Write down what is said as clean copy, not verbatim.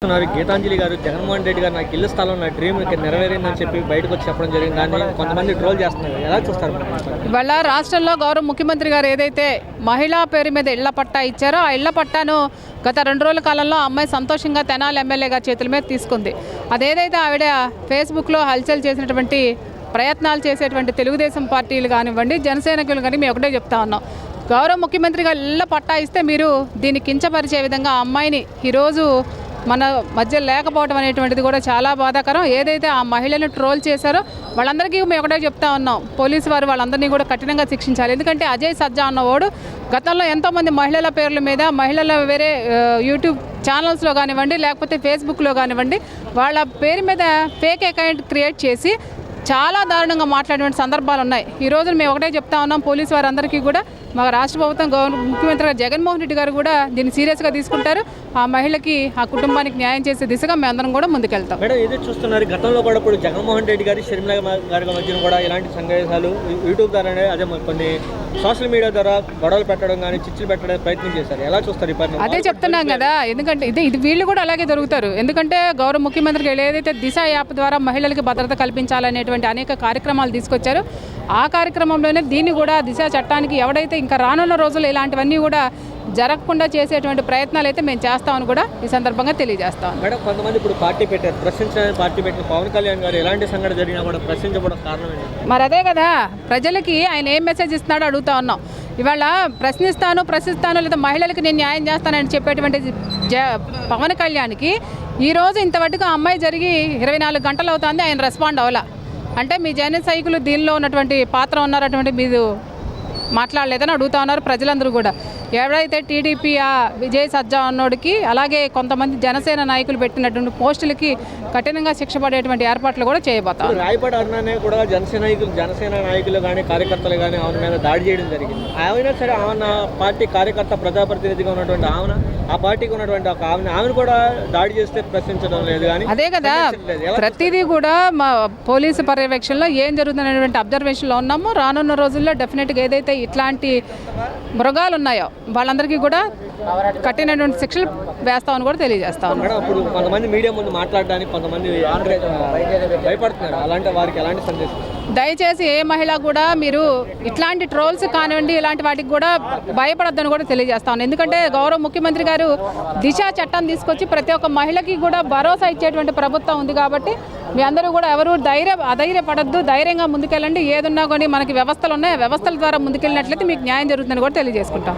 గీతాంజలి గారు జగన్మోహన్ రెడ్డి గారు నాకు ఇల్లు స్థలం నా డ్రీమ్ నెరవేరిందని చెప్పి బయటకు వచ్చి చెప్పడం జరిగింది. దాన్ని కొంతమంది ట్రోల్ చేస్తున్నారు. ఎలా చూస్తారు? ఇవాళ రాష్ట్రంలో గౌరవ ముఖ్యమంత్రి గారు ఏదైతే మహిళా పేరు మీద ఇళ్ల పట్టా ఇచ్చారో ఆ ఇళ్ల పట్టాను గత 2 రోజుల కాలంలో అమ్మాయి సంతోషంగా తెనాలి ఎమ్మెల్యే గారి చేతుల మీద తీసుకుంది. అదేదైతే ఆవిడ ఫేస్బుక్లో హల్చల్ చేసినటువంటి ప్రయత్నాలు చేసేటువంటి తెలుగుదేశం పార్టీలు కానివ్వండి, జనసేనకులు కానీ మేము ఒకటే చెప్తా ఉన్నాం. గౌరవ ముఖ్యమంత్రి గారు ఇళ్ల పట్టా ఇస్తే మీరు దీన్ని కించపరిచే విధంగా ఆ అమ్మాయిని ఈరోజు మన మధ్య లేకపోవడం అనేటువంటిది కూడా చాలా బాధాకరం. ఏదైతే ఆ మహిళను ట్రోల్ చేశారో వాళ్ళందరికీ మేము ఒకటే చెప్తా ఉన్నాం, పోలీసు వారు వాళ్ళందరినీ కూడా కఠినంగా శిక్షించాలి. ఎందుకంటే అజయ్ సజ్జా అన్నవాడు గతంలో ఎంతోమంది మహిళల పేర్ల మీద మహిళల వేరే యూట్యూబ్ ఛానల్స్లో కానివ్వండి, లేకపోతే ఫేస్బుక్లో కానివ్వండి వాళ్ళ పేరు మీద ఫేక్ అకౌంట్ క్రియేట్ చేసి చాలా దారుణంగా మాట్లాడే సందర్భాలు ఉన్నాయి. ఈ రోజు మేము ఒకటే చెప్తా ఉన్నాం, పోలీసు వారందరికీ కూడా మా రాష్ట్ర ప్రభుత్వం ముఖ్యమంత్రి గారు జగన్మోహన్ రెడ్డి గారు కూడా దీన్ని సీరియస్గా తీసుకుంటారు. ఆ మహిళకి ఆ కుటుంబానికి న్యాయం చేసే దిశగా మేమందరం కూడా ముందుకెళ్తాం. మేడం ఏదో చూస్తున్నారు, గతంలో కూడా ఇప్పుడు జగన్మోహన్ రెడ్డి గారి షర్మిల గారి మధ్యన కూడా ఇలాంటి సందేశాలు యూట్యూబ్ ద్వారానే అదే కొన్ని సోషల్ మీడియా ద్వారా గొడవలు పెట్టడం కానీ చిచ్చులు పెట్టడం ప్రయత్నం చేశారు. ఎలా చూస్తారు ఈ పని? అదే చెప్తున్నాం కదా, ఎందుకంటే ఇది వీళ్ళు కూడా అలాగే దొరుకుతారు. ఎందుకంటే గౌరవ ముఖ్యమంత్రి గారు ఏదైతే దిశ యాప్ ద్వారా మహిళలకి భద్రత కల్పించాలనేటువంటి అనేక కార్యక్రమాలు తీసుకొచ్చారు, ఆ కార్యక్రమంలోనే దీన్ని కూడా దిశ చట్టానికి ఎవడైతే ఇంకా రానున్న రోజుల్లో ఇలాంటివన్నీ కూడా జరగకుండా చేసేటువంటి ప్రయత్నాలు అయితే మేము చేస్తామని కూడా ఈ సందర్భంగా తెలియజేస్తాం. మేడం కొంతమంది ఇప్పుడు పార్టీ పెట్టారు, ప్రశ్నించడానికి పార్టీ పెట్టిన పవన్ కళ్యాణ్ గారు ఎలాంటి సంఘటన జరిగినా కూడా ప్రశ్నించడం కారణం ఏంటి? మరి అదే కదా, ప్రజలకి ఆయన ఏం మెసేజ్ ఇస్తున్నాడో అడుగుతా ఉన్నాం. ఇవాళ ప్రశ్నిస్తాను లేదా మహిళలకి నేను న్యాయం చేస్తానని చెప్పేటువంటి పవన్ కళ్యాణ్కి ఈరోజు ఇంతవరకు ఆ అమ్మాయి జరిగి 24 గంటలు అవుతుంది, ఆయన రెస్పాండ్ అవ్వాల అంటే మీ జన సైకులు దీనిలో ఉన్నటువంటి పాత్ర ఉన్నారటువంటి మీరు మాట్లాడలేదని అడుగుతా ఉన్నారు ప్రజలందరూ కూడా. ఎవరైతే టీడీపీ ఆ విజయ్ సజ్జా అన్నోడికి అలాగే కొంతమంది జనసేన నాయకులు పెట్టినటువంటి పోస్టులకి కఠినంగా శిక్ష పడేటువంటి ఏర్పాట్లు కూడా చేయబోతారు. రాయపాటి అన్ననే కూడా జనసేన నాయకులు కానీ కార్యకర్తలు కానీ ఆమె మీద దాడి చేయడం జరిగింది. ఆమె సరే ఆమె పార్టీ కార్యకర్త ప్రజాప్రతినిధిగా ఉన్నటువంటి ఆ పార్టీకి ఉన్నటువంటి ఒక ఆమెను కూడా దాడి చేస్తే ప్రశ్నించడం లేదు. కానీ అదే కదా, ప్రతిదీ కూడా మా పోలీసు పర్యవేక్షణలో ఏం జరుగుతున్నటువంటి అబ్జర్వేషన్లో ఉన్నాము. రానున్న రోజుల్లో డెఫినెట్గా ఏదైతే ఇట్లాంటి మృగాలు ఉన్నాయో వాళ్ళందరికీ కూడా కఠినటువంటి శిక్షలు వేస్తామని కూడా తెలియజేస్తాం. ఇప్పుడు కొంతమంది మీడియా ముందు మాట్లాడడానికి కొంతమంది భయపడుతున్నారు, అలాంటి వారికి ఎలాంటి సందేశం? దయచేసి ఏ మహిళ కూడా మీరు ఇట్లాంటి ట్రోల్స్ కానివ్వండి ఇలాంటి వాటికి కూడా భయపడొద్దని కూడా తెలియజేస్తాను. ఎందుకంటే గౌరవ ముఖ్యమంత్రి గారు దిశ చట్టం తీసుకొచ్చి ప్రతి ఒక్క మహిళకి కూడా భరోసా ఇచ్చేటువంటి ప్రభుత్వం ఉంది. కాబట్టి మీ అందరూ కూడా ఎవరు అధైర్యపడద్దు, ధైర్యంగా ముందుకెళ్ళండి. ఏదున్నా కానీ మనకి వ్యవస్థలు ఉన్నాయి, వ్యవస్థల ద్వారా ముందుకెళ్ళినట్లయితే మీకు న్యాయం జరుగుతుందని కూడా తెలియజేసుకుంటాం.